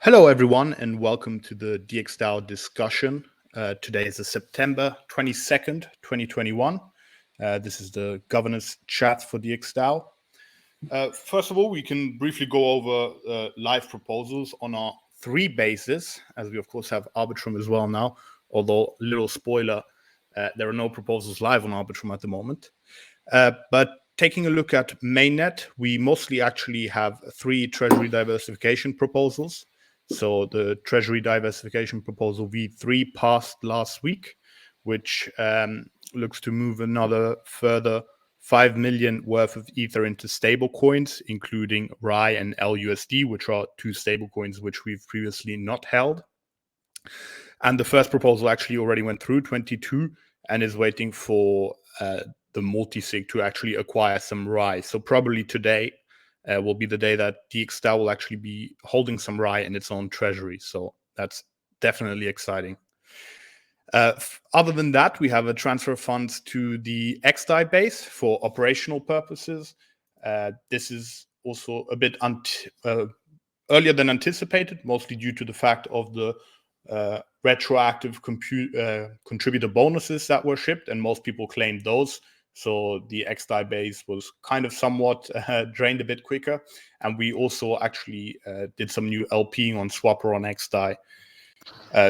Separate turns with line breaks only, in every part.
Hello, everyone, and welcome to the DXgov discussion. Today is the September 22nd, 2021. This is the governance chat for DXgov. First of all, we can briefly go over live proposals on our three bases, as we, of course, have Arbitrum as well now, although, little spoiler, there are no proposals live on Arbitrum at the moment. But taking a look at mainnet, we mostly actually have three treasury diversification proposals. So the Treasury Diversification Proposal V3 passed last week, which looks to move another further 5 million worth of Ether into stablecoins, including RAI and LUSD, which are two stablecoins which we've previously not held. And the first proposal actually already went through 22 and is waiting for the multi-sig to actually acquire some RAI. So probably today will be the day that DXgov will actually be holding some RAI in its own treasury. So that's definitely exciting. Other than that, we have a transfer of funds to the XDAI base for operational purposes. This is also a bit earlier than anticipated, mostly due to the fact of the retroactive contributor bonuses that were shipped, and most people claimed those. So the XDAI base was kind of somewhat drained a bit quicker. And we also actually did some new LPing on Swapper on XDAI.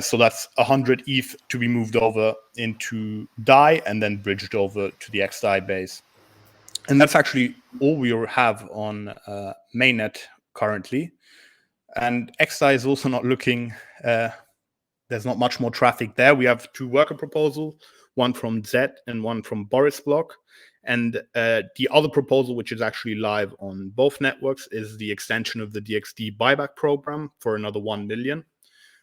So that's 100 ETH to be moved over into DAI and then bridged over to the XDAI base. And that's actually all we have on mainnet currently. And XDAI is also not looking, there's not much more traffic there. We have two worker proposals, one from Zed and one from Boris Block. And the other proposal, which is actually live on both networks, is the extension of the DXD buyback program for another 1 million.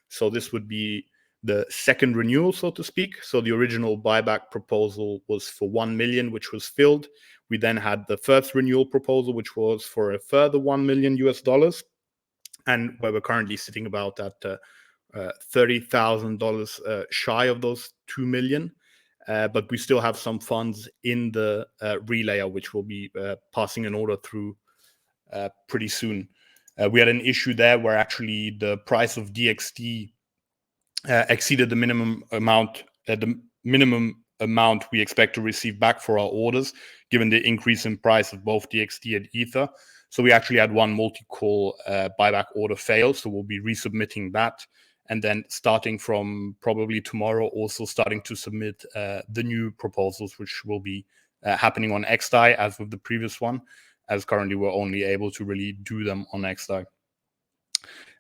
So this would be the second renewal, so to speak. So the original buyback proposal was for 1 million, which was filled. We then had the first renewal proposal, which was for a further $1 million US, and where we're currently sitting about at $30,000 shy of those 2 million. But we still have some funds in the relayer, which will be passing an order through pretty soon. We had an issue there where actually the price of DXD exceeded the minimum amount we expect to receive back for our orders, given the increase in price of both DXD and Ether. So we actually had one multi-call buyback order fail, so we'll be resubmitting that. And then starting from probably tomorrow, also starting to submit the new proposals, which will be happening on XDAI as with the previous one, as currently we're only able to really do them on XDAI.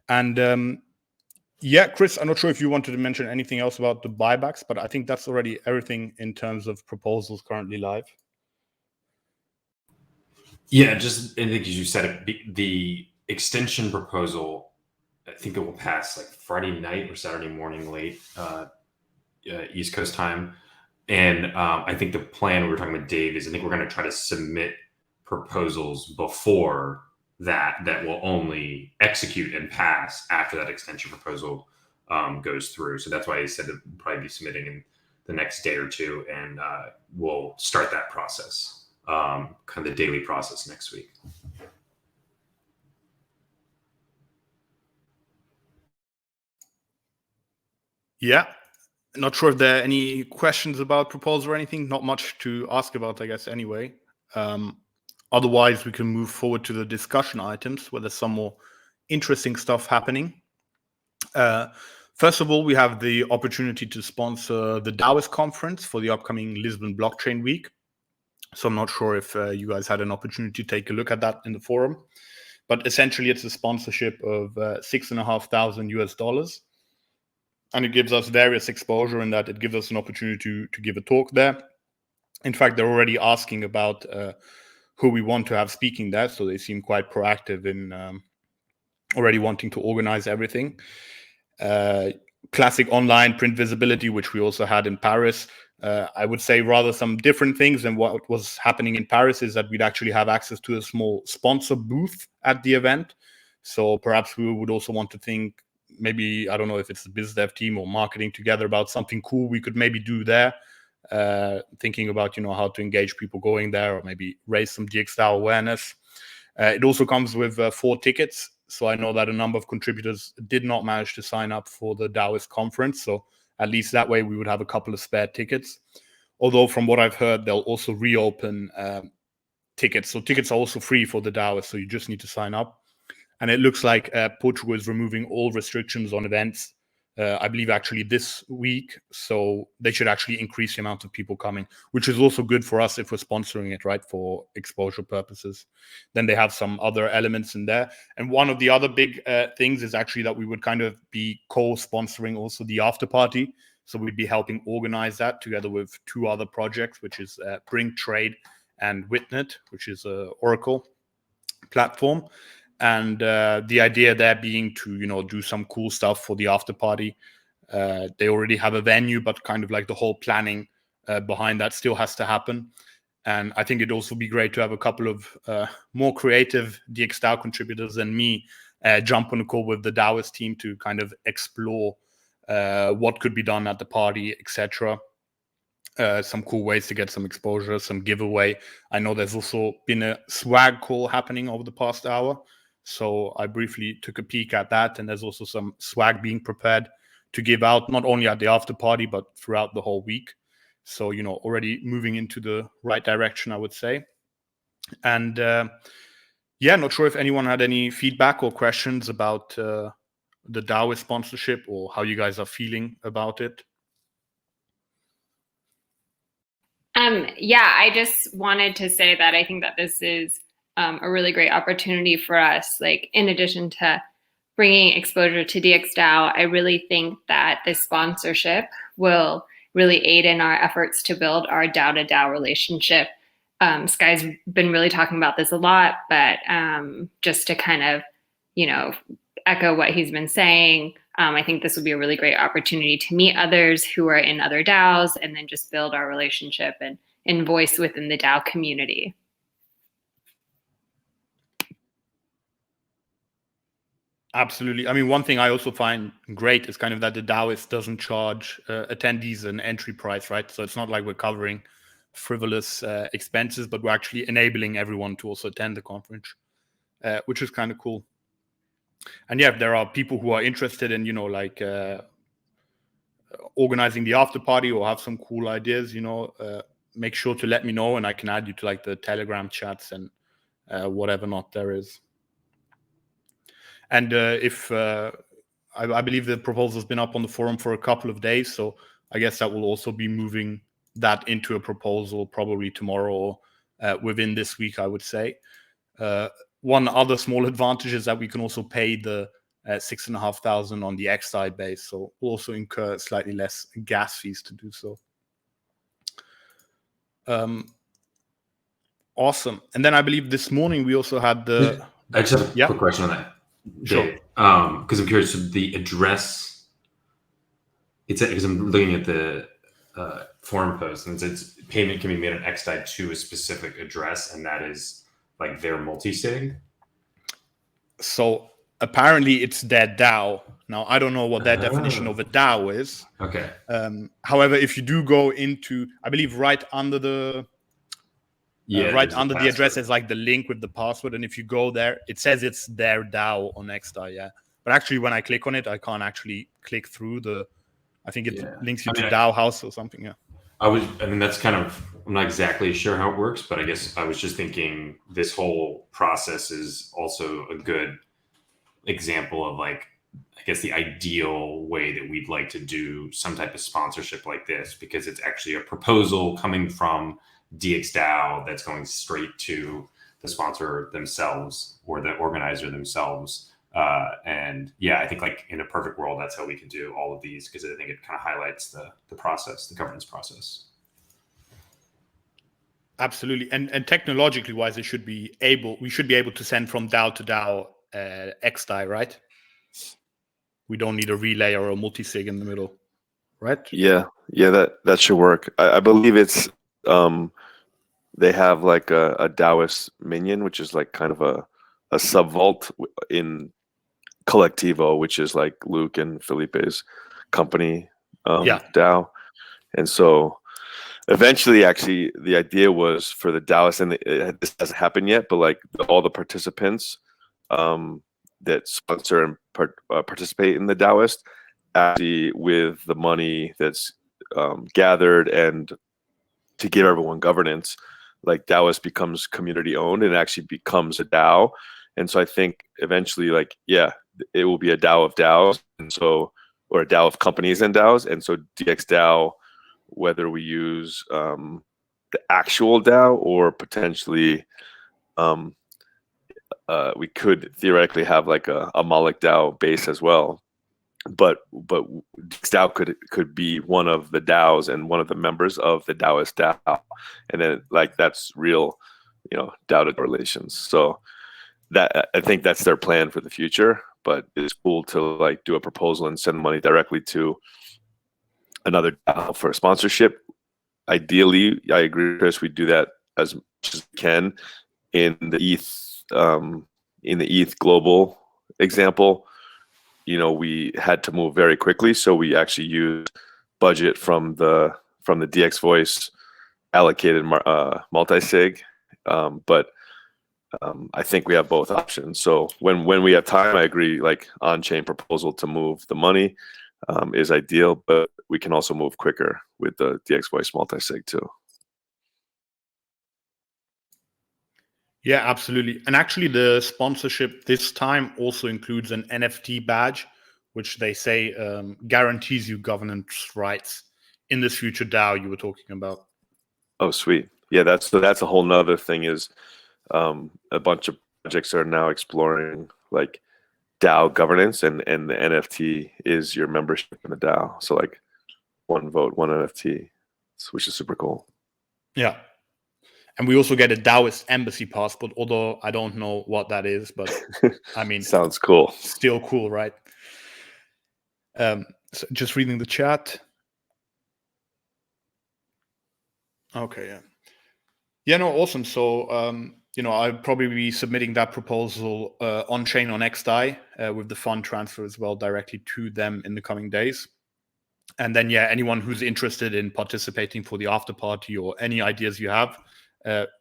And yeah, Chris, I'm not sure if you wanted to mention anything else about the buybacks, but I think that's already everything in terms of proposals currently live.
Yeah, just I think as you said, the extension proposal, I think it will pass like Friday night or Saturday morning late East Coast time. And I think the plan we were talking about, Dave, is I think we're going to try to submit proposals before that will only execute and pass after that extension proposal goes through. So that's why I said that we'll probably be submitting in the next day or two, and we'll start that process, kind of the daily process next week.
Yeah, not sure if there are any questions about proposals or anything. Not much to ask about, I guess, anyway. Otherwise, we can move forward to the discussion items where there's some more interesting stuff happening. First of all, we have the opportunity to sponsor the Taoist conference for the upcoming Lisbon Blockchain Week. So I'm not sure if you guys had an opportunity to take a look at that in the forum. But essentially, it's a sponsorship of $6,500 US. And it gives us various exposure in that it gives us an opportunity to give a talk there. In fact, they're already asking about who we want to have speaking there. So they seem quite proactive in already wanting to organize everything. Classic online print visibility, which we also had in Paris. I would say rather some different things than what was happening in Paris is that we'd actually have access to a small sponsor booth at the event. So perhaps we would also want to think, maybe, I don't know if it's the biz dev team or marketing together about something cool we could maybe do there. Thinking about, how to engage people going there, or maybe raise some DXgov awareness. It also comes with 4 tickets. So I know that a number of contributors did not manage to sign up for the Taoist conference. So at least that way we would have a couple of spare tickets. Although from what I've heard, they'll also reopen tickets. So tickets are also free for the Taoist. So you just need to sign up. And it looks like Portugal is removing all restrictions on events, I believe actually this week. So they should actually increase the amount of people coming, which is also good for us if we're sponsoring it, right, for exposure purposes. Then they have some other elements in there. And one of the other big things is actually that we would kind of be co-sponsoring also the after party. So we'd be helping organize that together with two other projects, which is Bring Trade and Witnet, which is a Oracle platform. And the idea there being to, do some cool stuff for the after party. They already have a venue, but kind of like the whole planning behind that still has to happen. And I think it'd also be great to have a couple of more creative DXDAO contributors than me jump on a call with the Taoist team to kind of explore what could be done at the party, etc. Some cool ways to get some exposure, some giveaway. I know there's also been a swag call happening over the past hour. So I briefly took a peek at that, and there's also some swag being prepared to give out, not only at the after party, but throughout the whole week. So, already moving into the right direction, I would say. And not sure if anyone had any feedback or questions about the Taoist sponsorship or how you guys are feeling about it.
I just wanted to say that I think that this is a really great opportunity for us. Like, in addition to bringing exposure to DXDAO, I really think that this sponsorship will really aid in our efforts to build our DAO to DAO relationship. Sky's been really talking about this a lot, but just to kind of, echo what he's been saying, I think this would be a really great opportunity to meet others who are in other DAOs and then just build our relationship and voice within the DAO community.
Absolutely. I mean, one thing I also find great is kind of that the Taoist doesn't charge attendees an entry price, right? So it's not like we're covering frivolous expenses, but we're actually enabling everyone to also attend the conference, which is kind of cool. And if there are people who are interested in, organizing the after party or have some cool ideas, make sure to let me know, and I can add you to like the Telegram chats and whatever not there is. And I believe the proposal's been up on the forum for a couple of days, so I guess that will also be moving that into a proposal probably tomorrow or within this week, I would say. One other small advantage is that we can also pay the 6,500 on the Dxd base, so we'll also incur slightly less gas fees to do so. Awesome. And then I believe this morning we also had the...
I just have a quick question on that.
Sure.
Because I'm curious, so the address, because I'm looking at the forum post, and it says payment can be made on Dxd to a specific address, and that is like their multi-sig?
So apparently it's their DAO. Now, I don't know what their definition of a DAO is.
Okay.
However, if you do go into, I believe right under the the address is like the link with the password, and if you go there, it says it's their DAO on Dxd, yeah. But actually, when I click on it, I can't actually click through the. I think it links you to DAO House or something, yeah.
That's kind of, I'm not exactly sure how it works, but I guess I was just thinking this whole process is also a good example of like, I guess the ideal way that we'd like to do some type of sponsorship like this, because it's actually a proposal coming from DXDAO that's going straight to the sponsor themselves or the organizer themselves. I think like in a perfect world, that's how we can do all of these, because I think it kind of highlights the process, the governance process.
Absolutely. And technologically wise, we should be able to send from DAO to DAO Dxd, right? We don't need a relay or a multi-sig in the middle, right?
Yeah, that should work. I believe it's they have like a Taoist minion, which is like kind of a sub vault in Collectivo, which is like Luke and Felipe's company DAO. And so eventually, actually, the idea was for the Taoists, and this hasn't happened yet, but like all the participants that sponsor and participate in the DAOist, actually with the money that's gathered and to give everyone governance, like DAOist becomes community owned and actually becomes a DAO. And so I think eventually, like, yeah, it will be a DAO of DAOs, and so, or a DAO of companies and DAOs. And so DXDAO, whether we use the actual DAO or potentially we could theoretically have like a Moloch DAO base as well. But DXDAO could be one of the DAOs and one of the members of the DAOist DAO, and then like that's real, DAO to relations. So that, I think that's their plan for the future. But it's cool to like do a proposal and send money directly to another DAO for sponsorship. Ideally, I agree, Chris. We do that as much as we can in the ETH global example. We had to move very quickly, so we actually used budget from the DX Voice allocated multi-sig. But I think we have both options. So when we have time, I agree, like on-chain proposal to move the money is ideal, but we can also move quicker with the DX Voice multi-sig too.
Yeah, absolutely. And actually the sponsorship this time also includes an NFT badge, which they say guarantees you governance rights in this future DAO you were talking about.
Oh, sweet. Yeah, that's a whole nother thing is a bunch of projects are now exploring like DAO governance, and the NFT is your membership in the DAO. So like one vote, one NFT, which is super cool.
Yeah. And we also get a Daoist embassy passport, although I don't know what that is, but I mean,
sounds cool.
Still cool, right? So just reading the chat. Okay, yeah. Yeah, no, awesome. So, I'll probably be submitting that proposal on-chain on XDAI with the fund transfer as well directly to them in the coming days. And then, yeah, anyone who's interested in participating for the after party or any ideas you have,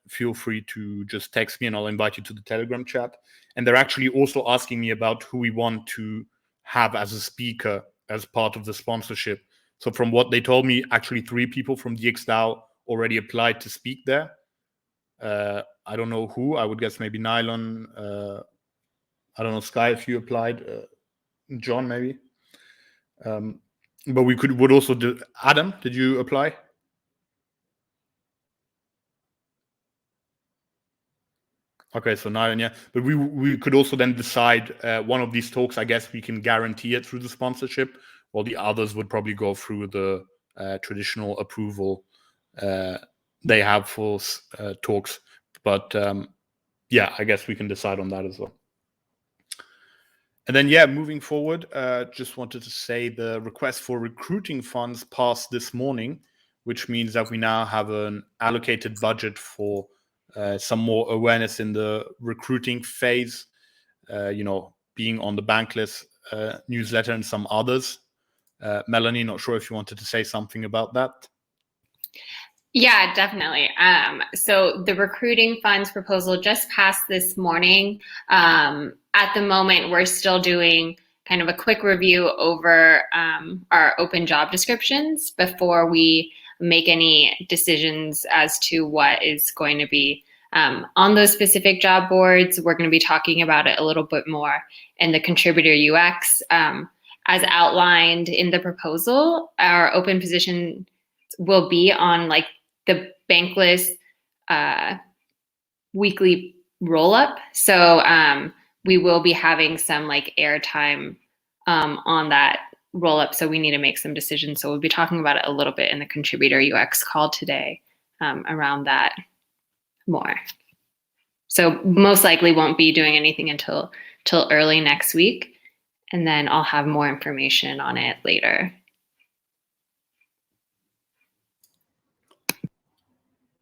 feel free to just text me and I'll invite you to the Telegram chat. And they're actually also asking me about who we want to have as a speaker as part of the sponsorship. So from what they told me, actually 3 people from DXDAO already applied to speak there. I don't know who. I would guess maybe Nylon. I don't know, Sky, if you applied. John, maybe. But we would also do. Adam, did you apply? Okay, so Nylon, yeah. But we could also then decide one of these talks. I guess we can guarantee it through the sponsorship, while the others would probably go through the traditional approval they have for talks. But yeah, I guess we can decide on that as well. And then, yeah, moving forward, just wanted to say the request for recruiting funds passed this morning, which means that we now have an allocated budget for some more awareness in the recruiting phase, being on the Bankless newsletter and some others. Melanie, not sure if you wanted to say something about that.
Yeah, definitely. So the recruiting funds proposal just passed this morning. At the moment, we're still doing kind of a quick review over our open job descriptions before we make any decisions as to what is going to be on those specific job boards. We're going to be talking about it a little bit more in the contributor UX. As outlined in the proposal, our open position will be on like the Bankless weekly roll-up. So we will be having some like airtime on that roll-up. So we need to make some decisions. So we'll be talking about it a little bit in the contributor UX call today around that more. So most likely won't be doing anything until early next week. And then I'll have more information on it later.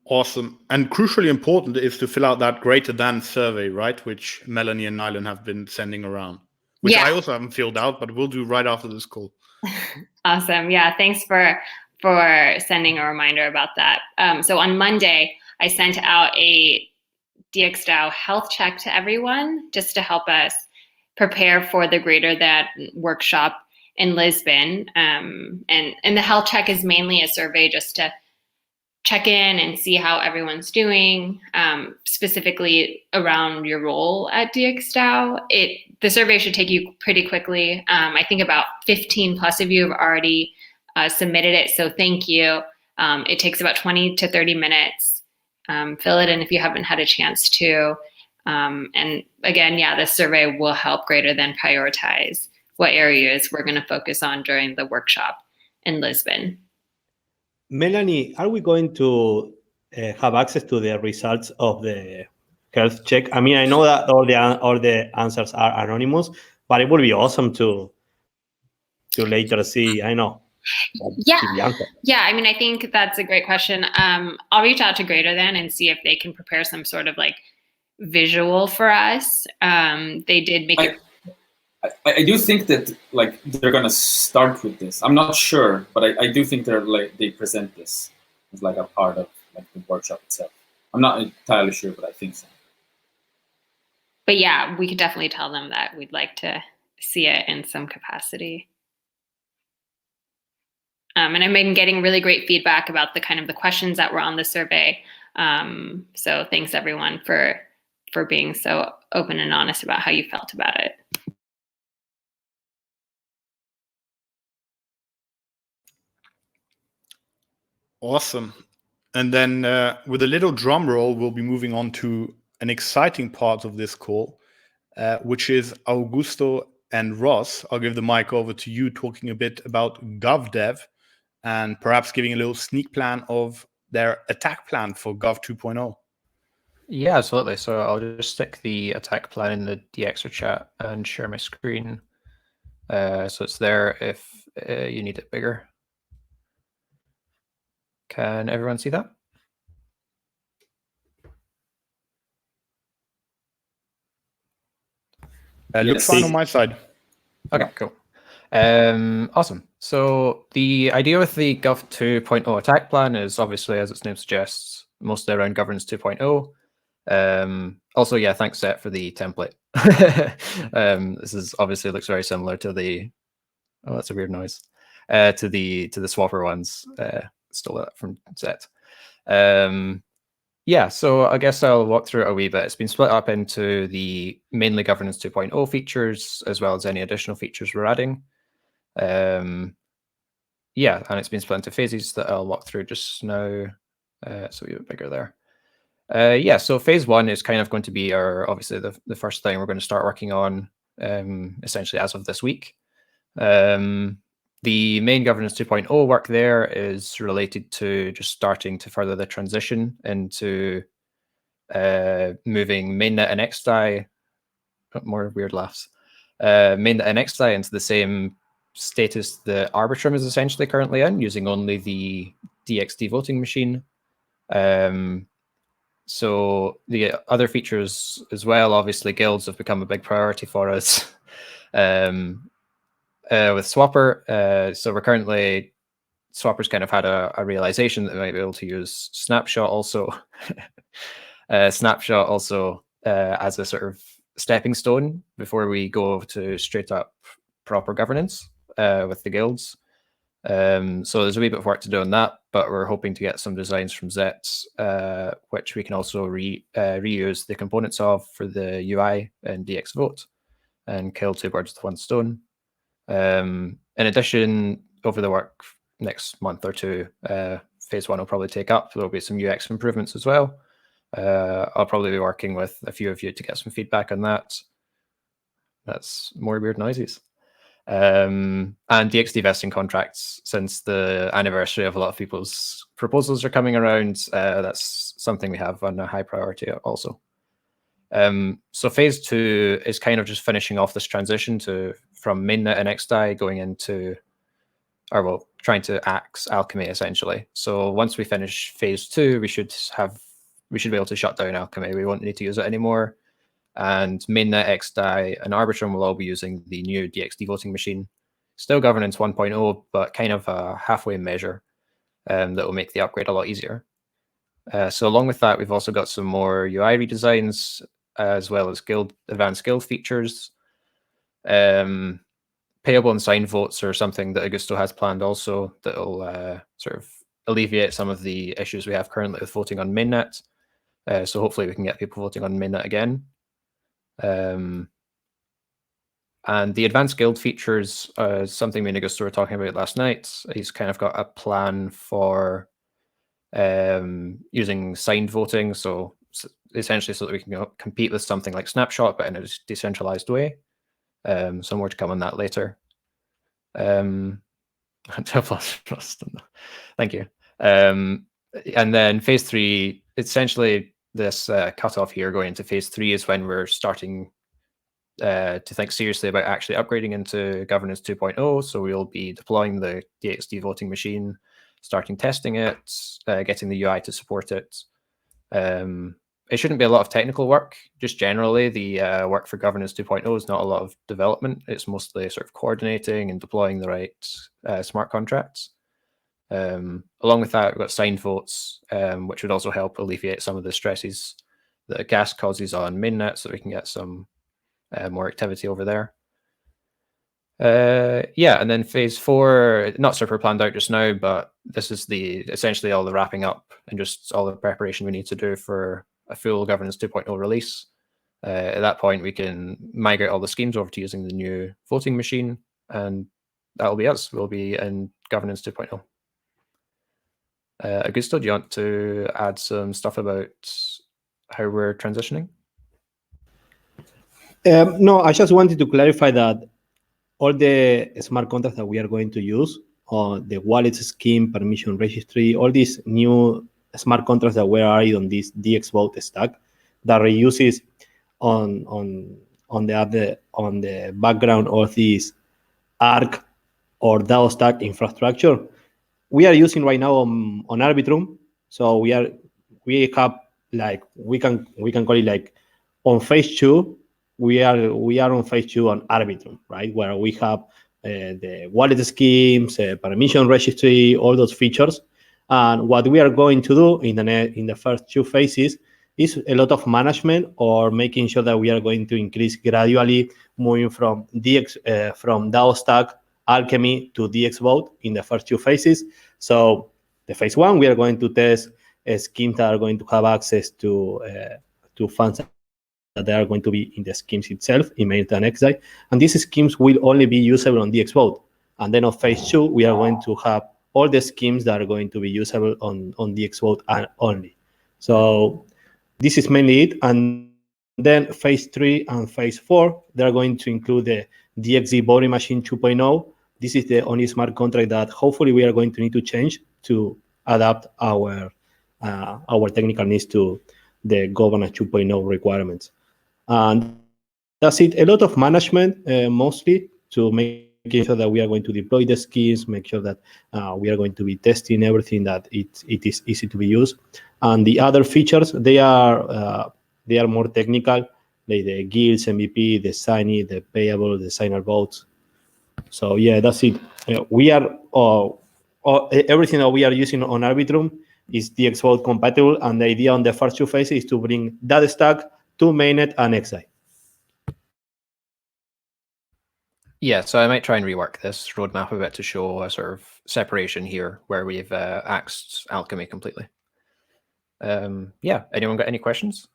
Awesome. And crucially important is to fill out that greater than survey, right? Which Melanie and Nylon have been sending around, which I also haven't filled out, but we'll do right after this call.
Awesome. Yeah. Thanks for sending a reminder about that. So on Monday, I sent out a DXDAO health check to everyone just to help us prepare for the greater than workshop in Lisbon. And the health check is mainly a survey just to check in and see how everyone's doing, specifically around your role at DXDAO. The survey should take you pretty quickly. I think about 15 plus of you have already submitted it, so thank you. It takes about 20 to 30 minutes. Fill it in if you haven't had a chance to. And again, yeah, this survey will help greater than prioritize what areas we're going to focus on during the workshop in Lisbon.
Melanie, are we going to have access to the results of the health check? I mean, I know that all the answers are anonymous, but it would be awesome to later see. I know.
Yeah. I mean, I think that's a great question. I'll reach out to Greater Than and see if they can prepare some sort of like visual for us. They did make it.
I do think that like they're gonna start with this. I'm not sure, but I do think they present this as like a part of like the workshop itself. I'm not entirely sure, but I think so.
But yeah, we could definitely tell them that we'd like to see it in some capacity. And I've been getting really great feedback about the kind of the questions that were on the survey. So thanks everyone for being so open and honest about how you felt about it.
Awesome. And then with a little drum roll, we'll be moving on to an exciting part of this call, which is Augusto and Ross. I'll give the mic over to you, talking a bit about GovDev and perhaps giving a little sneak plan of their attack plan for Gov 2.0.
Yeah, absolutely. So I'll just stick the attack plan in the Dxd chat and share my screen. So it's there if you need it bigger. Can everyone see that?
Looks fine on my side.
Okay, cool. Awesome. So the idea with the Gov 2.0 attack plan is obviously, as its name suggests, mostly around governance 2.0. Also, yeah, thanks Seth for the template. This is obviously looks very similar to the, oh, that's a weird noise, to the swapper ones. Stole that from Seth. Yeah, so I guess I'll walk through it a wee bit. It's been split up into the mainly governance 2.0 features, as well as any additional features we're adding. Yeah, and it's been split into phases that I'll walk through just now. So a bit bigger there. Yeah, so phase one is kind of going to be obviously the first thing we're going to start working on, essentially as of this week. The main governance 2.0 work there is related to just starting to further the transition into moving mainnet and XDAI, more weird laughs, mainnet and XDAI into the same status that Arbitrum is essentially currently in, using only the DXD voting machine. So the other features as well, obviously guilds have become a big priority for us. With Swapper, so we're currently, Swapper's kind of had a realization that they might be able to use Snapshot also, as a sort of stepping stone before we go to straight up proper governance with the guilds. So there's a wee bit of work to do on that, but we're hoping to get some designs from Zets, which we can also reuse the components of for the UI and DXvote and kill two birds with one stone. In addition, over the work next month or two, phase one will probably take up. There'll be some UX improvements as well. I'll probably be working with a few of you to get some feedback on that. That's more weird noises. And Dxd Investing Contracts, since the anniversary of a lot of people's proposals are coming around, that's something we have on a high priority also. So phase two is kind of just finishing off this transition from mainnet and XDAI going into, or well, trying to axe Alchemy essentially. So once we finish phase two, we should be able to shut down Alchemy. We won't need to use it anymore. And mainnet, XDAI, and Arbitrum will all be using the new DXD voting machine. Still governance 1.0, but kind of a halfway measure that will make the upgrade a lot easier. So along with that, we've also got some more UI redesigns, as well as advanced guild features. Payable and signed votes are something that Augusto has planned also that will sort of alleviate some of the issues we have currently with voting on mainnet. So hopefully we can get people voting on mainnet again. And the advanced guild features is something me and Augusto were talking about last night. He's kind of got a plan for using signed voting, so essentially so that we can compete with something like Snapshot, but in a decentralized way. So more to come on that later. Thank you. And then phase 3, essentially this cutoff here going into phase 3 is when we're starting to think seriously about actually upgrading into governance 2.0. So we'll be deploying the DXD voting machine, starting testing it, getting the UI to support it. It shouldn't be a lot of technical work. Just generally, the work for governance 2.0 is not a lot of development. It's mostly sort of coordinating and deploying the right smart contracts. Along with that, we've got signed votes, which would also help alleviate some of the stresses that gas causes on mainnet, so we can get some more activity over there. Yeah, and then phase 4, not super planned out just now, but this is essentially all the wrapping up and just all the preparation we need to do for a full governance 2.0 release. At that point, we can migrate all the schemes over to using the new voting machine, and that'll be us. We'll be in governance 2.0. Augusto, do you want to add some stuff about how we're transitioning?
No, I just wanted to clarify that all the smart contracts that we are going to use on the wallet scheme, permission registry, all these new smart contracts that were added on this DXgov stack that reuses on the background of this ARC or DAO stack infrastructure, we are using right now on Arbitrum. So we have like we can call it like on phase 2. We are on phase 2 on Arbitrum, right? Where we have the wallet schemes, permission registry, all those features. And what we are going to do in the first 2 phases is a lot of management, or making sure that we are going to increase gradually, moving from from DAO stack Alchemy to DXvote in the first 2 phases. So the phase 1, we are going to test schemes that are going to have access to funds that they are going to be in the schemes itself, in mainnet and Xi. And these schemes will only be usable on DXvote. And then on phase 2, we are going to have all the schemes that are going to be usable on DXvote only. So this is mainly it. And then phase 3 and phase 4, they're going to include the DXD voting machine 2.0. This is the only smart contract that hopefully we are going to need to change to adapt our technical needs to the governance 2.0 requirements. And that's it. A lot of management, mostly, to making sure that we are going to deploy the schemes, make sure that we are going to be testing everything, that it is easy to be used. And the other features, they are more technical, like the guilds, MVP, the signing, the payable, the signer votes. So yeah, that's it. We are everything that we are using on Arbitrum is DXvote compatible, and the idea on the first 2 phases is to bring that stack to mainnet and Xi.
Yeah, so I might try and rework this roadmap a bit to show a sort of separation here where we've axed Alchemy completely. Yeah, anyone got any questions?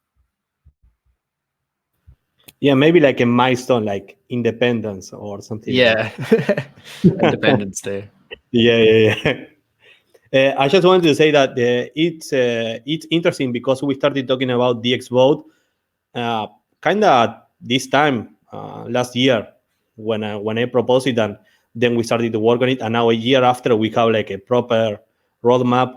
Yeah, maybe like a milestone, like independence or something.
Yeah, like Independence Day.
Yeah. I just wanted to say that it's interesting because we started talking about DXvote kind of this time last year when I proposed it, and then we started to work on it. And now a year after, we have like a proper roadmap.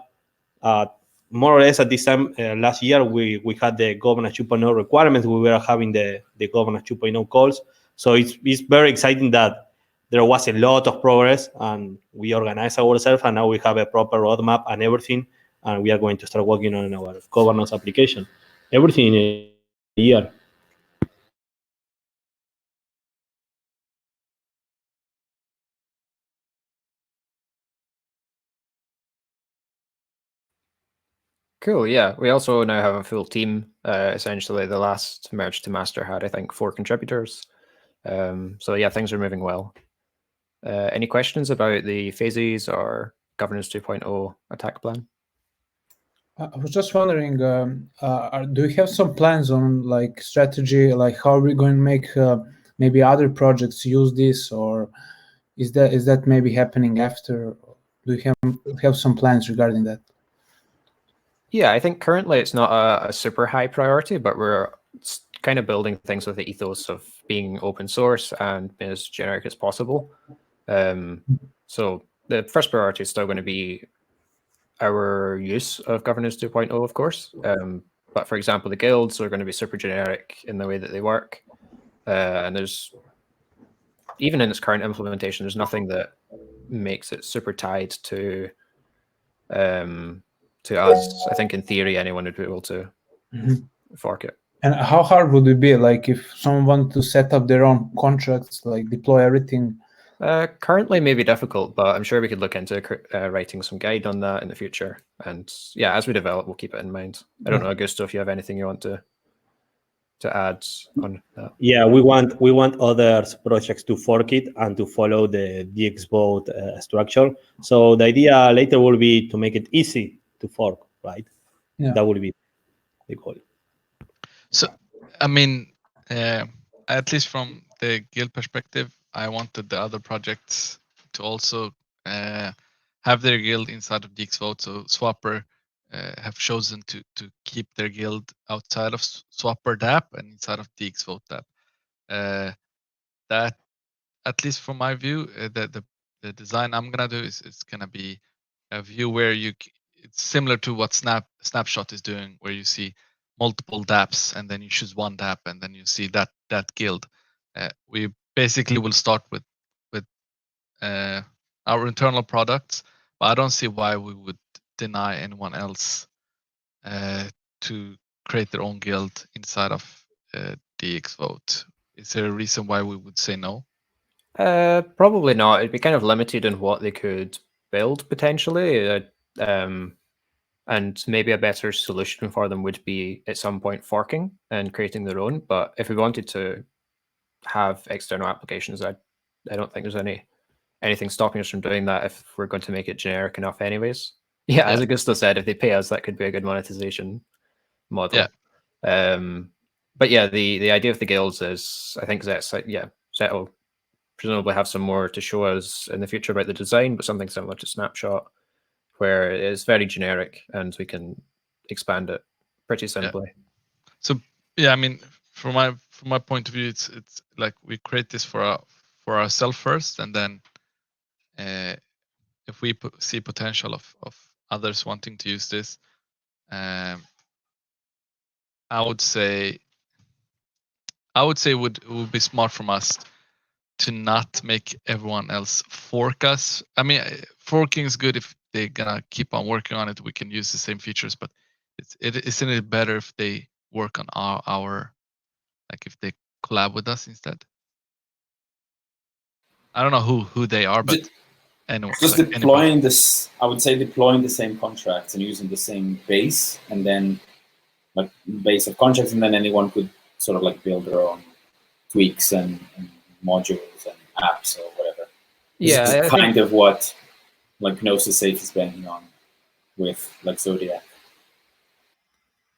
More or less at this time last year, we had the governance 2.0 requirements. We were having the governance 2.0 calls. So it's very exciting that there was a lot of progress, and we organized ourselves, and now we have a proper roadmap and everything, and we are going to start working on our governance application. Everything in a year.
Cool, yeah. We also now have a full team. Essentially, the last merge to master had, I think, 4 contributors. So yeah, things are moving well. Any questions about the phases or governance 2.0 attack plan?
I was just wondering, do you have some plans on like strategy, like how are we going to make maybe other projects use this, or is that maybe happening after? Do you have some plans regarding that?
Yeah, I think currently it's not a super high priority, but we're kind of building things with the ethos of being open source and being as generic as possible. So the first priority is still going to be our use of governance 2.0, of course. But for example, the guilds are going to be super generic in the way that they work. And there's, even in its current implementation, there's nothing that makes it super tied to us. I think in theory, anyone would be able to fork it.
And how hard would it be, like if someone wanted to set up their own contracts, like deploy everything?
Currently, maybe difficult, but I'm sure we could look into writing some guide on that in the future. And yeah, as we develop, we'll keep it in mind. I don't know, Augusto, if you have anything you want to add on that.
Yeah, we want other projects to fork it and to follow the DXgov structure. So the idea later will be to make it easy to fork, right?
Yeah.
That will be the goal.
So, I mean, at least from the guild perspective, I wanted the other projects to also have their guild inside of DXgov. So Swapper have chosen to keep their guild outside of Swapper DApp and inside of DXgov DApp. That, at least from my view, the design I'm gonna do is it's gonna be a view where it's similar to what Snapshot is doing, where you see multiple dApps and then you choose one dApp and then you see that guild. We basically will start with our internal products, but I don't see why we would deny anyone else to create their own guild inside of DXgov. Is there a reason why we would say no?
Probably not. It'd be kind of limited in what they could build potentially. And maybe a better solution for them would be at some point forking and creating their own. But if we wanted to have external applications, I don't think there's anything stopping us from doing that if we're going to make it generic enough anyways. Yeah, as Augusto said, if they pay us, that could be a good monetization model. Yeah. But yeah, the idea of the guilds is, I think Zet will presumably have some more to show us in the future about the design, but something similar to Snapshot, where it's very generic and we can expand it pretty simply.
Yeah. So yeah, I mean, from my point of view, it's like we create this for ourselves first, and then if we see potential of others wanting to use this, I would say it would be smart from us to not make everyone else fork us. I mean, forking is good if they're gonna keep on working on it. We can use the same features, but isn't it better if they work on our like if they collab with us instead? I don't know who they are, but anyway,
just like deploying this. I would say deploying the same contracts and using the same base, and then like base of contracts, and then anyone could sort of like build their own tweaks and modules and apps or whatever.
Yeah,
this is kind of what like Gnosis Safe is banking on with like Zodiac.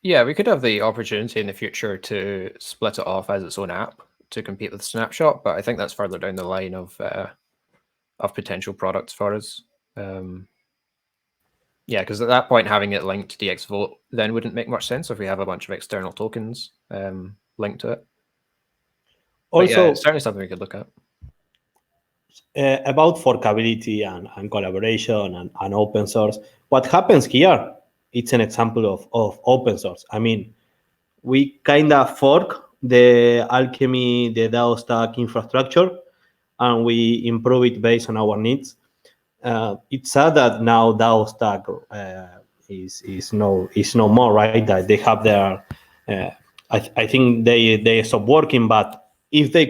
Yeah, we could have the opportunity in the future to split it off as its own app to compete with Snapshot, but I think that's further down the line of potential products for us. Yeah, because at that point, having it linked to DXvote then wouldn't make much sense if we have a bunch of external tokens linked to it.
Also,
yeah, it's certainly something we could look at.
About forkability and collaboration and open source, what happens here, it's an example of open source. I mean, we kind of fork the Alchemy, the DAO stack infrastructure, and we improve it based on our needs. It's sad that now DAO stack is no more, right? That they have their, I think they stopped working, but if they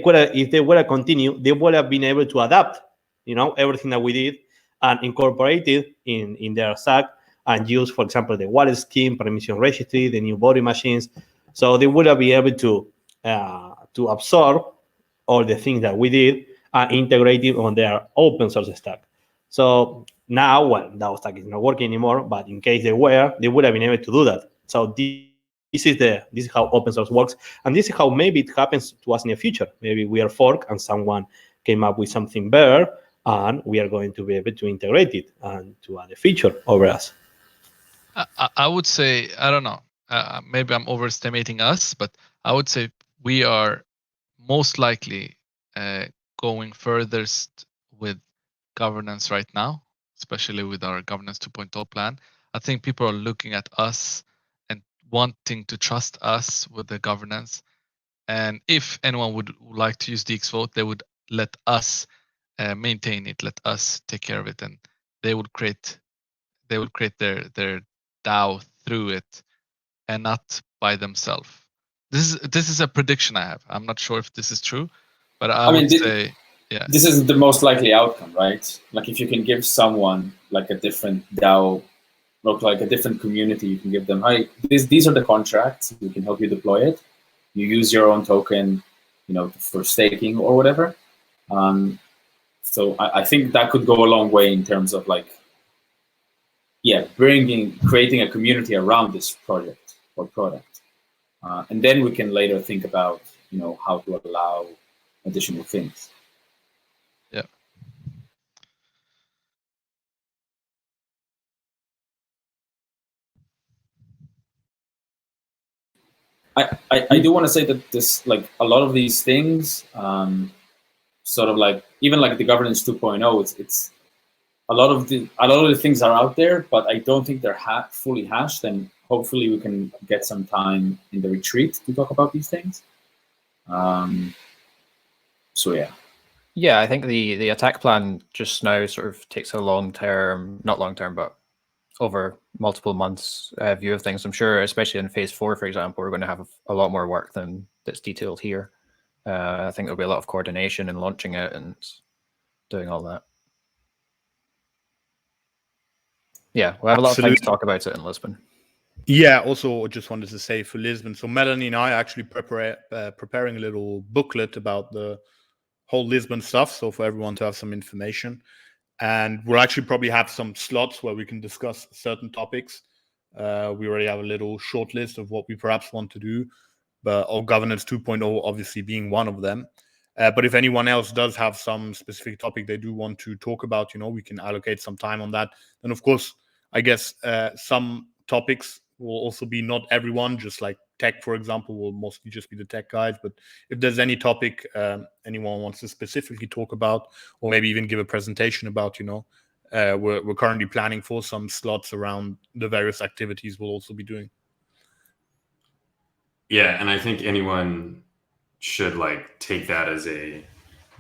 were to continue, they would have been able to adapt, everything that we did and incorporate it in their stack and use, for example, the wallet scheme, permission registry, the new body machines. So they would have been able to absorb all the things that we did and integrate it on their open source stack. So now, well, that stack is not working anymore, but in case they were, they would have been able to do that. So this is how open source works, and this is how maybe it happens to us in the future. Maybe we are fork and someone came up with something better, and we are going to be able to integrate it and to add a feature over us.
I would say, I don't know, maybe I'm overestimating us, but I would say we are most likely going furthest with governance right now, especially with our governance 2.0 plan. I think people are looking at us and wanting to trust us with the governance. And if anyone would like to use DXvote, they would let us maintain it, let us take care of it, and they would create their DAO through it and not by themselves. This is a prediction I have. I'm not sure if this is true, but I would say, yeah.
This is the most likely outcome, right? Like if you can give someone like a different DAO, or like a different community, you can give them, hi, these are the contracts. We can help you deploy it. You use your own token, for staking or whatever. So I think that could go a long way in terms of creating a community around this project or product. And then we can later think about, how to allow additional things.
Yeah.
I do want to say that this, a lot of these things, sort of even the governance 2.0, it's a lot of the things are out there, but I don't think they're fully hashed. And hopefully we can get some time in the retreat to talk about these things. So yeah.
Yeah, I think the attack plan just now sort of takes a not long term, but over multiple months view of things. I'm sure, especially in phase 4, for example, we're going to have a lot more work than that's detailed here. I think there'll be a lot of coordination in launching it and doing all that. Yeah, we'll have a lot of time to talk about it in Lisbon.
Yeah, also just wanted to say for Lisbon, so Melanie and I are actually preparing a little booklet about the whole Lisbon stuff, so for everyone to have some information. And we'll actually probably have some slots where we can discuss certain topics. We already have a little short list of what we perhaps want to do, but governance 2.0 obviously being one of them. But if anyone else does have some specific topic they do want to talk about, we can allocate some time on that. And of course, I guess some topics will also be not everyone, just like tech, for example, will mostly just be the tech guys. But if there's any topic anyone wants to specifically talk about, or maybe even give a presentation about, we're currently planning for some slots around the various activities we'll also be doing.
Yeah, and I think anyone should take that as a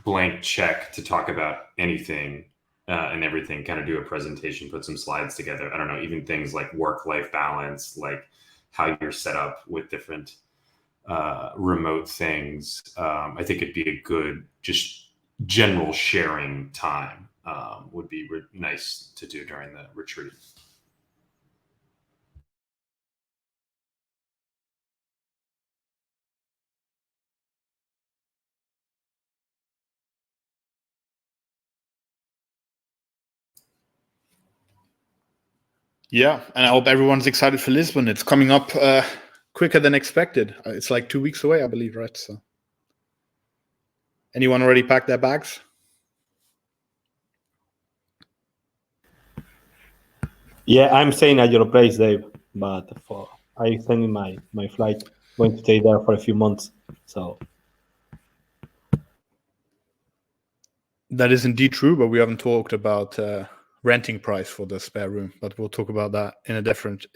blank check to talk about anything and everything, kind of do a presentation, put some slides together. I don't know, even things like work-life balance, like how you're set up with different remote things. I think it'd be a good, just general sharing time would be nice to do during the retreat.
Yeah, and I hope everyone's excited for Lisbon. It's coming up quicker than expected. It's like 2 weeks away, I believe, right? So, anyone already packed their bags?
Yeah, I'm staying at your place, Dave, but I'm extending my flight. Going to stay there for a few months. So
that is indeed true, but we haven't talked about renting price for the spare room. But we'll talk about that in a different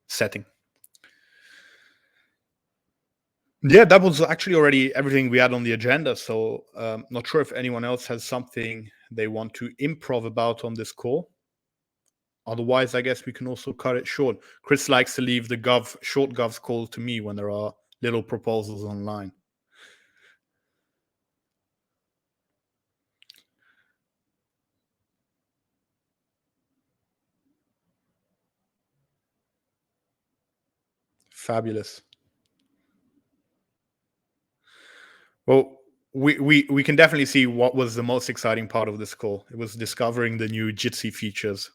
setting. Yeah, that was actually already everything we had on the agenda. So not sure if anyone else has something they want to improv about on this call. Otherwise, I guess we can also cut it short. Chris likes to leave the short govs call to me when there are little proposals online. Fabulous. Well, we can definitely see what was the most exciting part of this call. It was discovering the new Jitsi features.